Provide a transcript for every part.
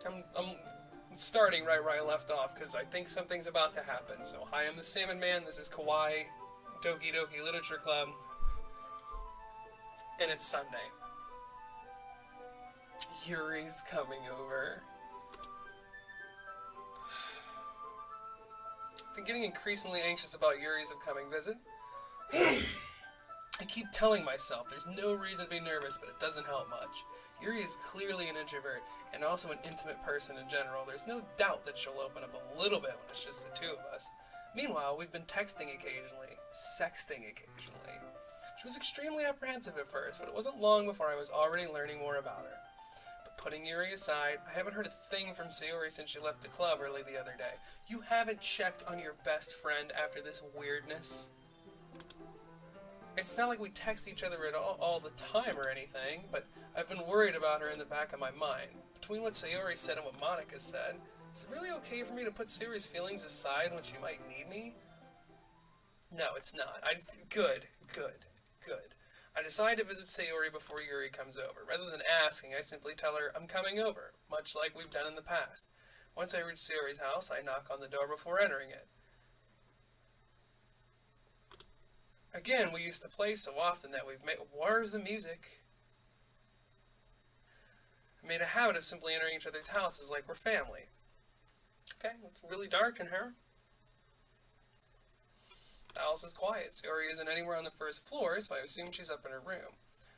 I'm starting right where I left off because I think something's about to happen. So, hi, I'm the SalmonMan. This is Kawaii Doki Doki Literature Club, and it's Sunday. Yuri's coming over. I've been getting increasingly anxious about Yuri's upcoming visit. I keep telling myself there's no reason to be nervous, but it doesn't help much. Yuri is clearly an introvert, and also an intimate person in general. There's no doubt that she'll open up a little bit when it's just the two of us. Meanwhile, we've been texting occasionally, sexting occasionally. She was extremely apprehensive at first, but it wasn't long before I was already learning more about her. But putting Yuri aside, I haven't heard a thing from Sayori since she left the club early the other day. You haven't checked on your best friend after this weirdness? It's not like we text each other at all the time or anything, but I've been worried about her in the back of my mind. Between what Sayori said and what Monica said, is it really okay for me to put Sayori's feelings aside when she might need me? No, it's not. Good. I decide to visit Sayori before Yuri comes over. Rather than asking, I simply tell her I'm coming over, much like we've done in the past. Once I reach Sayori's house, I knock on the door before entering it. Again, we used to play so often that we've made... Where's the music? I made a habit of simply entering each other's houses like we're family. Okay, it's really dark in here. The house is quiet. Sayori isn't anywhere on the first floor, so I assume she's up in her room.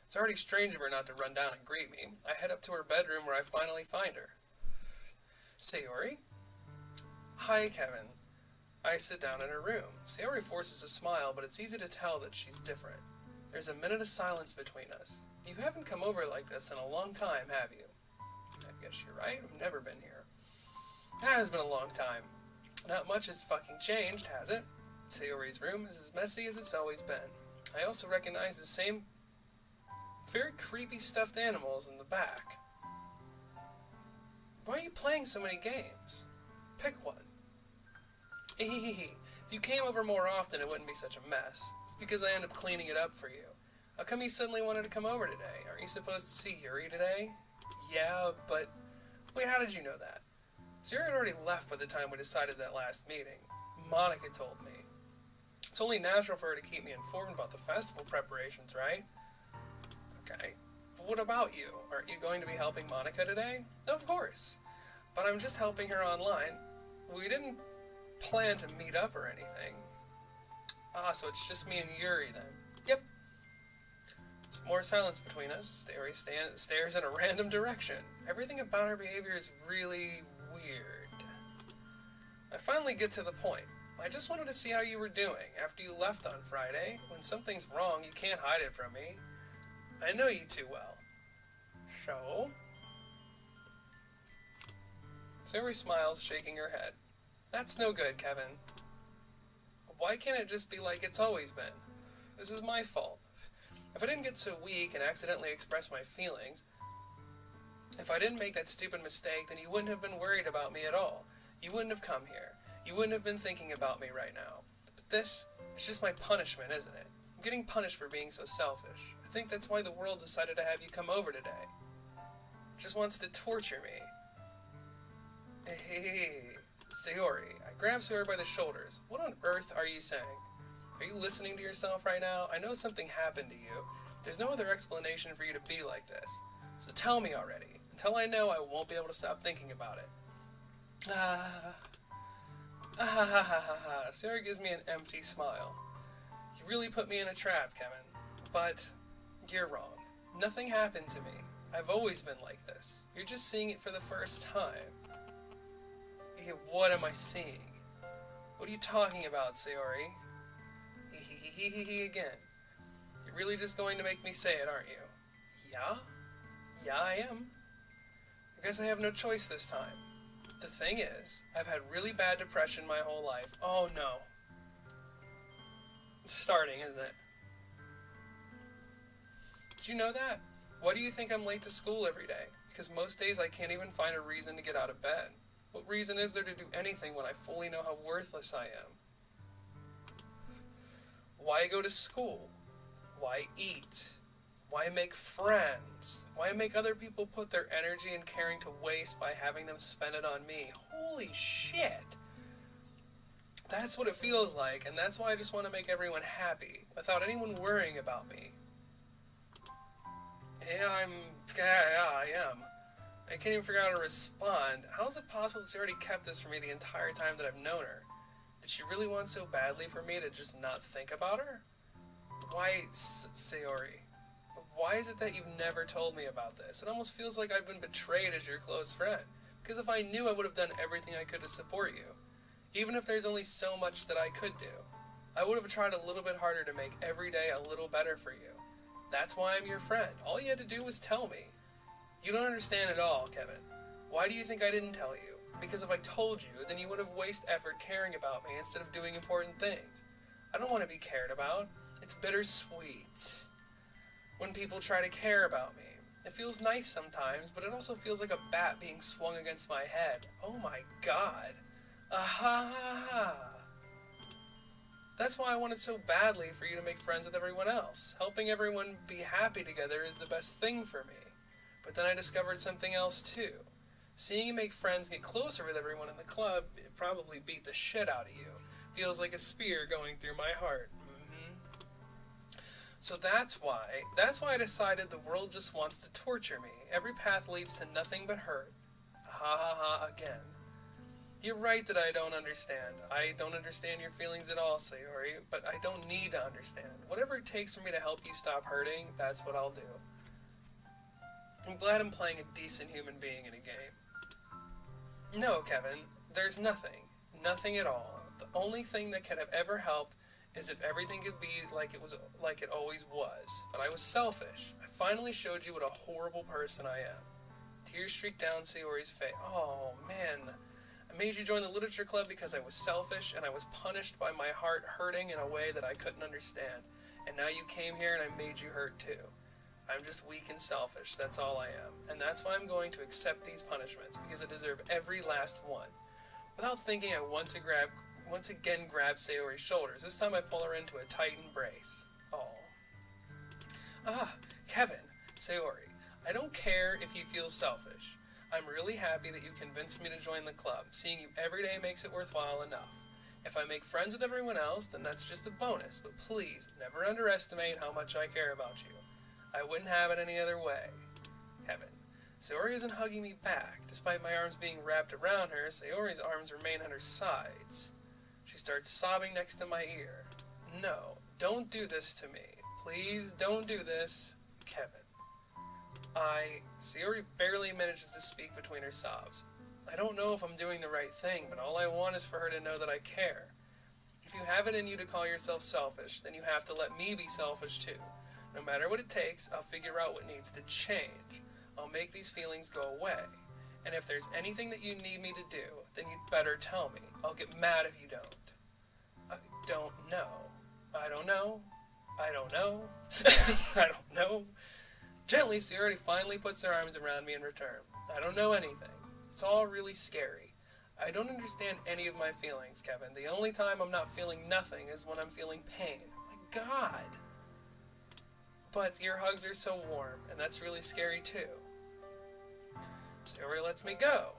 It's already strange of her not to run down and greet me. I head up to her bedroom where I finally find her. Sayori? Hi, Kevin. I sit down in her room. Sayori forces a smile, but it's easy to tell that she's different. There's a minute of silence between us. You haven't come over like this in a long time, have you? I guess you're right. I've never been here. It has been a long time. Not much has fucking changed, has it? Sayori's room is as messy as it's always been. I also recognize the same very creepy stuffed animals in the back. Why are you playing so many games? Pick one. If you came over more often, it wouldn't be such a mess. It's because I end up cleaning it up for you. How come you suddenly wanted to come over today? Aren't you supposed to see Yuri today? Yeah, but... Wait, how did you know that? Yuri had already left by the time we decided that last meeting. Monica told me. It's only natural for her to keep me informed about the festival preparations, right? Okay. But what about you? Aren't you going to be helping Monica today? Of course. But I'm just helping her online. We didn't plan to meet up or anything. Ah, so it's just me and Yuri then. Yep. Some more silence between us. Sayori stares in a random direction. Everything about her behavior is really weird. I finally get to the point. I just wanted to see how you were doing after you left on Friday. When something's wrong, you can't hide it from me. I know you too well. So? Sayori smiles, shaking her head. That's no good, Kevin. Why can't it just be like it's always been? This is my fault. If I didn't get so weak and accidentally express my feelings, if I didn't make that stupid mistake, then you wouldn't have been worried about me at all. You wouldn't have come here. You wouldn't have been thinking about me right now. But this is just my punishment, isn't it? I'm getting punished for being so selfish. I think that's why the world decided to have you come over today. It just wants to torture me. Hey, Sayori. I grab Sayori by the shoulders. What on earth are you saying? Are you listening to yourself right now? I know something happened to you. There's no other explanation for you to be like this. So tell me already. Until I know, I won't be able to stop thinking about it. Sayori gives me an empty smile. You really put me in a trap, Kevin. But you're wrong. Nothing happened to me. I've always been like this. You're just seeing it for the first time. What am I seeing? What are you talking about, Sayori? Again. You're really just going to make me say it, aren't you? Yeah? Yeah, I am. I guess I have no choice this time. The thing is, I've had really bad depression my whole life. Oh no. It's starting, isn't it? Did you know that? Why do you think I'm late to school every day? Because most days I can't even find a reason to get out of bed. What reason is there to do anything when I fully know how worthless I am? Why go to school? Why eat? Why make friends? Why make other people put their energy and caring to waste by having them spend it on me? Holy shit! That's what it feels like, and that's why I just want to make everyone happy, without anyone worrying about me. Yeah, I am. I can't even figure out how to respond. How is it possible that she already kept this from me the entire time that I've known her? Did she really want so badly for me to just not think about her? Why, Sayori? Why is it that you've never told me about this? It almost feels like I've been betrayed as your close friend. Because if I knew, I would have done everything I could to support you. Even if there's only so much that I could do. I would have tried a little bit harder to make every day a little better for you. That's why I'm your friend. All you had to do was tell me. You don't understand at all, Kevin. Why do you think I didn't tell you? Because if I told you, then you would have wasted effort caring about me instead of doing important things. I don't want to be cared about. It's bittersweet when people try to care about me. It feels nice sometimes, but it also feels like a bat being swung against my head. Oh my god. Aha! That's why I wanted so badly for you to make friends with everyone else. Helping everyone be happy together is the best thing for me. But then I discovered something else too. Seeing you make friends get closer with everyone in the club, it probably beat the shit out of you. Feels like a spear going through my heart. So that's why I decided the world just wants to torture me. Every path leads to nothing but hurt. Ha ha ha again. You're right that I don't understand. I don't understand your feelings at all, Sayori, but I don't need to understand. Whatever it takes for me to help you stop hurting, that's what I'll do. I'm glad I'm playing a decent human being in a game. No, Kevin, there's nothing. Nothing at all. The only thing that could have ever helped is if everything could be like it always was. But I was selfish. I finally showed you what a horrible person I am. Tears streaked down Sayori's face. Oh, man. I made you join the literature club because I was selfish, and I was punished by my heart hurting in a way that I couldn't understand. And now you came here and I made you hurt too. I'm just weak and selfish, that's all I am. And that's why I'm going to accept these punishments, because I deserve every last one. Without thinking, I once again grab Sayori's shoulders. This time I pull her into a tight embrace. Oh. Ah, Kevin, Sayori, I don't care if you feel selfish. I'm really happy that you convinced me to join the club. Seeing you every day makes it worthwhile enough. If I make friends with everyone else, then that's just a bonus, but please, never underestimate how much I care about you. I wouldn't have it any other way. Kevin. Sayori isn't hugging me back. Despite my arms being wrapped around her, Sayori's arms remain on her sides. She starts sobbing next to my ear. No, don't do this to me. Please don't do this, Kevin. Sayori barely manages to speak between her sobs. I don't know if I'm doing the right thing, but all I want is for her to know that I care. If you have it in you to call yourself selfish, then you have to let me be selfish too. No matter what it takes, I'll figure out what needs to change. I'll make these feelings go away. And if there's anything that you need me to do, then you'd better tell me. I'll get mad if you don't. I don't know. I don't know. I don't know. I don't know. Gently, Sayori finally puts her arms around me in return. I don't know anything. It's all really scary. I don't understand any of my feelings, Kevin. The only time I'm not feeling nothing is when I'm feeling pain. My God. But your hugs are so warm, and that's really scary too. Sayori lets me go.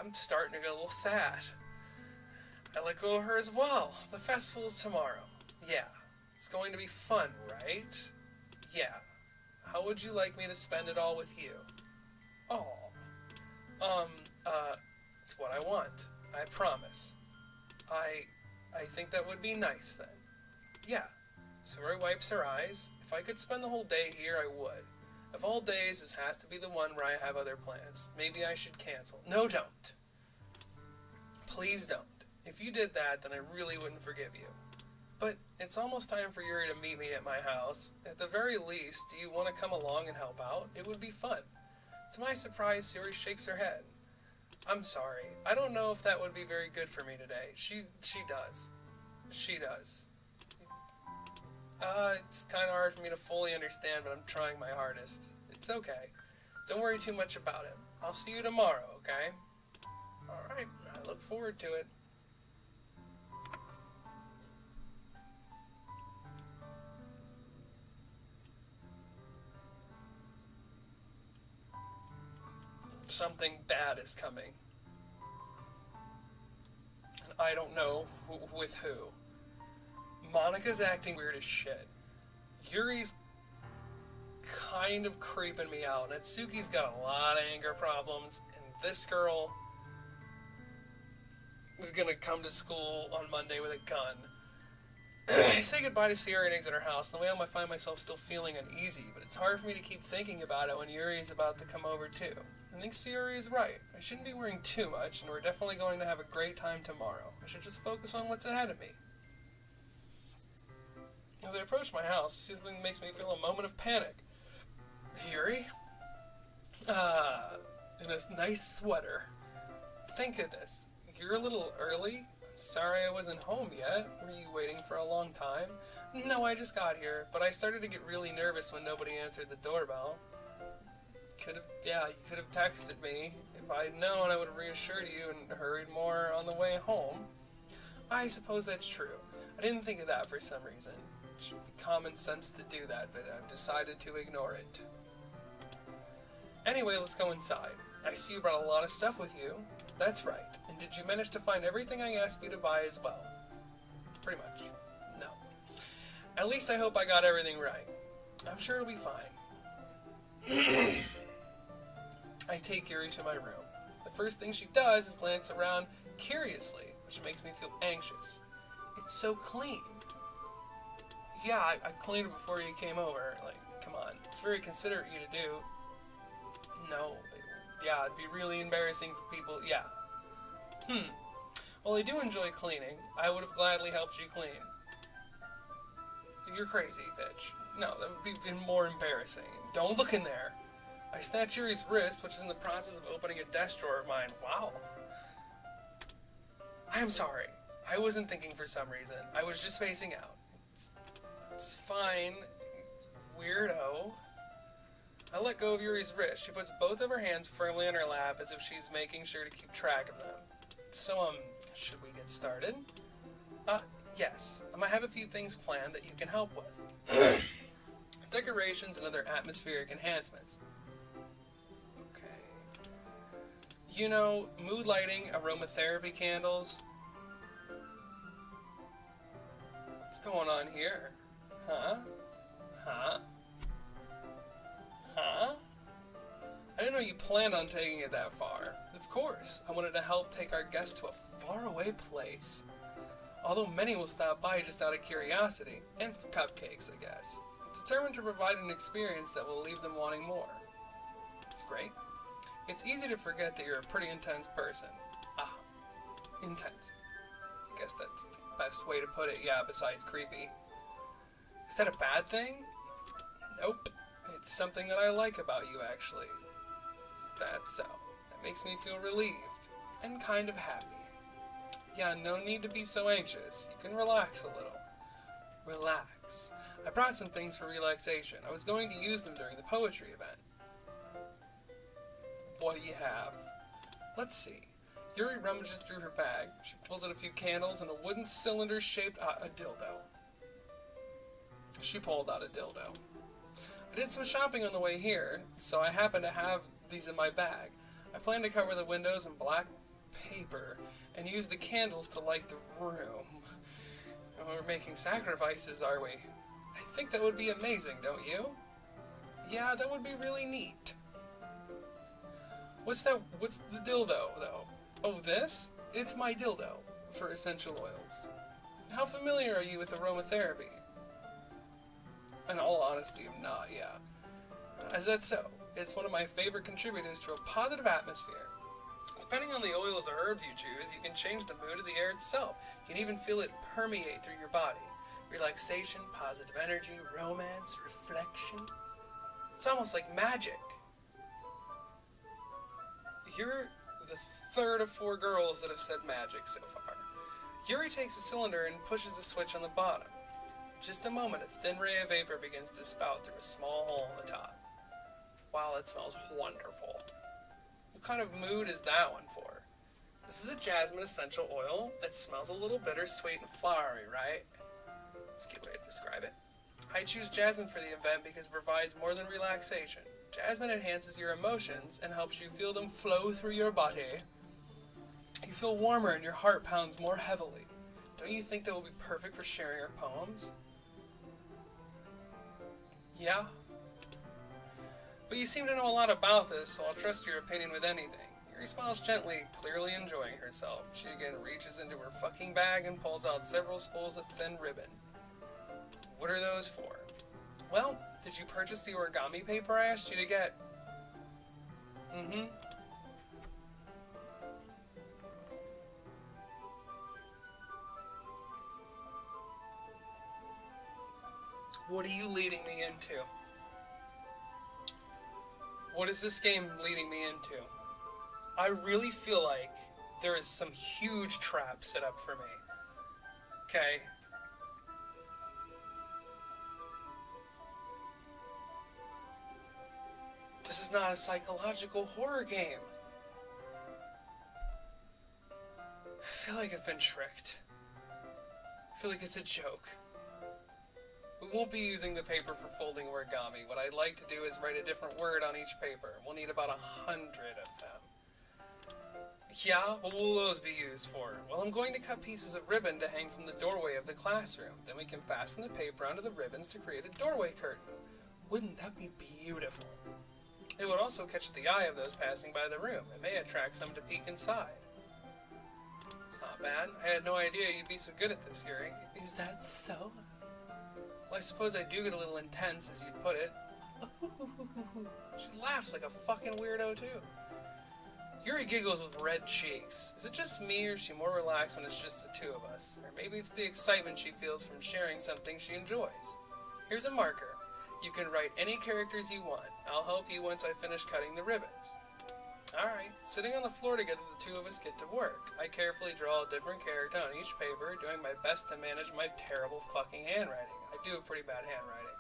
I'm starting to get a little sad. I let go of her as well. The festival's tomorrow. Yeah. It's going to be fun, right? Yeah. How would you like me to spend it all with you? Oh. It's what I want. I promise. I think that would be nice then. Yeah. Sayori wipes her eyes. If I could spend the whole day here, I would. Of all days, this has to be the one where I have other plans. Maybe I should cancel. No, don't. Please don't. If you did that, then I really wouldn't forgive you. But it's almost time for Yuri to meet me at my house. At the very least, do you want to come along and help out? It would be fun. To my surprise, Yuri shakes her head. I'm sorry. I don't know if that would be very good for me today. She does. She does. It's kind of hard for me to fully understand, but I'm trying my hardest. It's okay. Don't worry too much about it. I'll see you tomorrow, okay? Alright, I look forward to it. Something bad is coming. And I don't know with who. Monika's acting weird as shit. Yuri's kind of creeping me out. Natsuki's got a lot of anger problems. And this girl is gonna come to school on Monday with a gun. I say goodbye to Sierra and exit her house. In the way I find myself still feeling uneasy, but it's hard for me to keep thinking about it when Yuri is about to come over too. I think Sierra is right. I shouldn't be worrying too much, and we're definitely going to have a great time tomorrow. I should just focus on what's ahead of me. As I approach my house, I see something that makes me feel a moment of panic. Yuri? In a nice sweater. Thank goodness. You're a little early? Sorry I wasn't home yet. Were you waiting for a long time? No, I just got here, but I started to get really nervous when nobody answered the doorbell. You could have texted me. If I'd known, I would have reassured you and hurried more on the way home. I suppose that's true. I didn't think of that for some reason. It should be common sense to do that, but I've decided to ignore it. Anyway, let's go inside. I see you brought a lot of stuff with you. That's right. And did you manage to find everything I asked you to buy as well? Pretty much. No. At least I hope I got everything right. I'm sure it'll be fine. I take Yuri to my room. The first thing she does is glance around curiously, which makes me feel anxious. It's so clean. Yeah, I cleaned it before you came over. Like, come on. It's very considerate of you to do. No. Yeah, it'd be really embarrassing for people. Yeah. Well, I do enjoy cleaning. I would have gladly helped you clean. You're crazy, bitch. No, that would be even more embarrassing. Don't look in there. I snatch Yuri's wrist, which is in the process of opening a desk drawer of mine. Wow. I'm sorry. I wasn't thinking for some reason. I was just spacing out. It's fine. Weirdo. I let go of Yuri's wrist. She puts both of her hands firmly on her lap as if she's making sure to keep track of them. So, should we get started? Yes. I have a few things planned that you can help with. Decorations and other atmospheric enhancements. Okay. You know, mood lighting, aromatherapy candles. What's going on here? Huh? I didn't know you planned on taking it that far. Of course, I wanted to help take our guests to a faraway place. Although many will stop by just out of curiosity, and for cupcakes, I guess. Determined to provide an experience that will leave them wanting more. It's great. It's easy to forget that you're a pretty intense person. Intense. I guess that's the best way to put it, yeah, besides creepy. Is that a bad thing? Nope. It's something that I like about you, actually. Is that so? That makes me feel relieved. And kind of happy. Yeah, no need to be so anxious. You can relax a little. Relax. I brought some things for relaxation. I was going to use them during the poetry event. What do you have? Let's see. Yuri rummages through her bag. She pulls out a few candles and a wooden cylinder-shaped a dildo. She pulled out a dildo. I did some shopping on the way here, so I happen to have these in my bag. I plan to cover the windows in black paper and use the candles to light the room. We're making sacrifices, are we? I think that would be amazing, don't you? Yeah, that would be really neat. What's the dildo, though? Oh, this? It's my dildo for essential oils. How familiar are you with aromatherapy? In all honesty, I'm not, yeah. As that's so, it's one of my favorite contributors to a positive atmosphere. Depending on the oils or herbs you choose, you can change the mood of the air itself. You can even feel it permeate through your body. Relaxation, positive energy, romance, reflection. It's almost like magic. You're the third of 4 girls that have said magic so far. Yuri takes the cylinder and pushes the switch on the bottom. Just a moment, a thin ray of vapor begins to spout through a small hole in the top. Wow, that smells wonderful. What kind of mood is that one for? This is a jasmine essential oil that smells a little bittersweet and flowery, right? That's a good way to describe it. I choose jasmine for the event because it provides more than relaxation. Jasmine enhances your emotions and helps you feel them flow through your body. You feel warmer and your heart pounds more heavily. Don't you think that will be perfect for sharing our poems? Yeah? But you seem to know a lot about this, so I'll trust your opinion with anything. Yuri smiles gently, clearly enjoying herself. She again reaches into her fucking bag and pulls out several spools of thin ribbon. What are those for? Well, did you purchase the origami paper I asked you to get? Mm-hmm. What are you leading me into? What is this game leading me into? I really feel like there is some huge trap set up for me. Okay? This is not a psychological horror game. I feel like I've been tricked. I feel like it's a joke. We won't be using the paper for folding origami. What I'd like to do is write a different word on each paper. We'll need about 100 of them. Yeah, what will those be used for? Well, I'm going to cut pieces of ribbon to hang from the doorway of the classroom. Then we can fasten the paper onto the ribbons to create a doorway curtain. Wouldn't that be beautiful? It would also catch the eye of those passing by the room. It may attract some to peek inside. It's not bad. I had no idea you'd be so good at this, Yuri. Is that so? Well, I suppose I do get a little intense, as you'd put it. She laughs like a fucking weirdo, too. Yuri giggles with red cheeks. Is it just me, or is she more relaxed when it's just the two of us? Or maybe it's the excitement she feels from sharing something she enjoys. Here's a marker. You can write any characters you want. I'll help you once I finish cutting the ribbons. Alright, sitting on the floor together, the two of us get to work. I carefully draw a different character on each paper, doing my best to manage my terrible fucking handwriting. I do have pretty bad handwriting.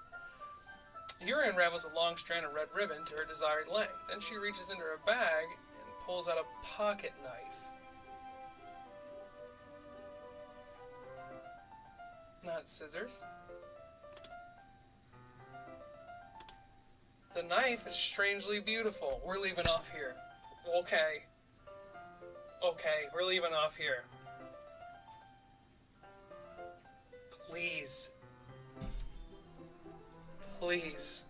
Yuri unravels a long strand of red ribbon to her desired length. Then she reaches into her bag and pulls out a pocket knife. Not scissors. The knife is strangely beautiful. We're leaving off here. Okay. Okay, we're leaving off here. Please. Please.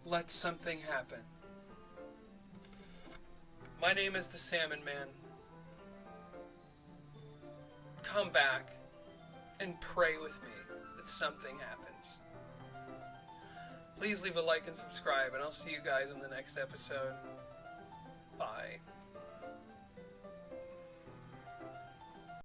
Let something happen. My name is the SalmonMan. Come back and pray with me that something happens. Please leave a like and subscribe, and I'll see you guys in the next episode. Bye.